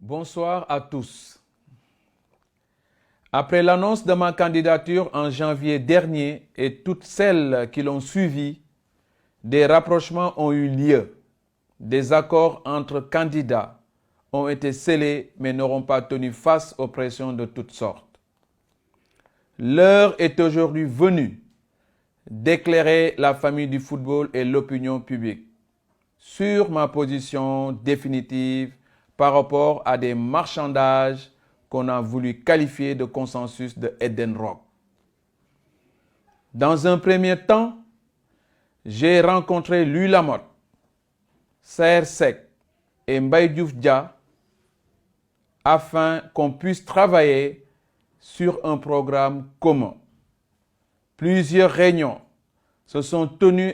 Bonsoir à tous. Après l'annonce de ma candidature en janvier dernier et toutes celles qui l'ont suivi, des rapprochements ont eu lieu. Des accords entre candidats ont été scellés mais n'auront pas tenu face aux pressions de toutes sortes. L'heure est aujourd'hui venue d'éclairer la famille du football et l'opinion publique sur ma position définitive par rapport à des marchandages qu'on a voulu qualifier de consensus de Edenrock. Dans un premier temps, j'ai rencontré Louis Lamotte, Saer Seck et Mbaye Diouf Dia afin qu'on puisse travailler sur un programme commun. Plusieurs réunions se sont tenues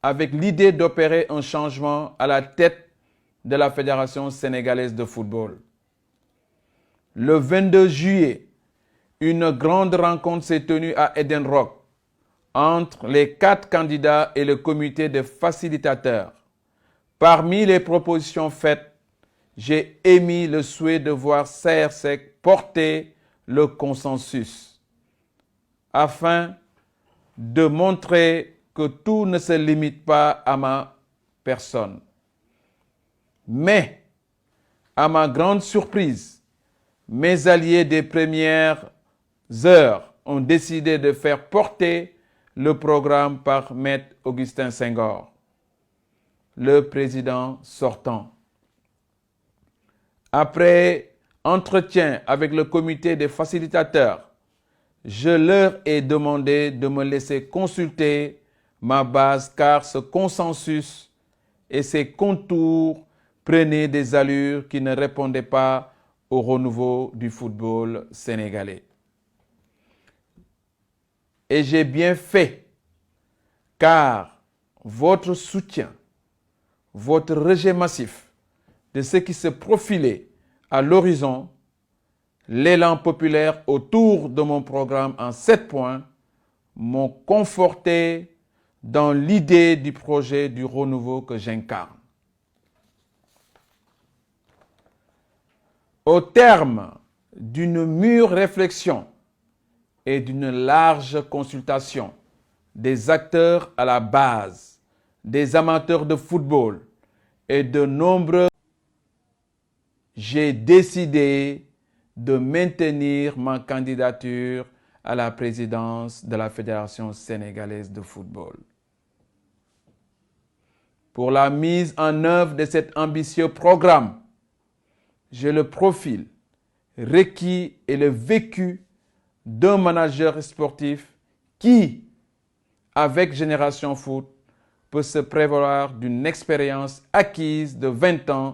avec l'idée d'opérer un changement à la tête de la Fédération sénégalaise de football. Le 22 juillet, une grande rencontre s'est tenue à Edenrock entre les 4 candidats et le comité de facilitateurs. Parmi les propositions faites, j'ai émis le souhait de voir Saer Seck porter le consensus afin de montrer que tout ne se limite pas à ma personne. Mais, à ma grande surprise, mes alliés des premières heures ont décidé de faire porter le programme par Maître Augustin Senghor, le président sortant. Après entretien avec le comité des facilitateurs, je leur ai demandé de me laisser consulter ma base car ce consensus et ses contours prenaient des allures qui ne répondaient pas au renouveau du football sénégalais. Et j'ai bien fait, car votre soutien, votre rejet massif de ce qui se profilait à l'horizon, l'élan populaire autour de mon programme en 7 points m'ont conforté dans l'idée du projet du renouveau que j'incarne. Au terme d'une mûre réflexion et d'une large consultation des acteurs à la base, des amateurs de football et de nombreux, j'ai décidé de maintenir ma candidature à la présidence de la Fédération sénégalaise de football. Pour la mise en œuvre de cet ambitieux programme, j'ai le profil requis et le vécu d'un manager sportif qui, avec Génération Foot, peut se prévaloir d'une expérience acquise de 20 ans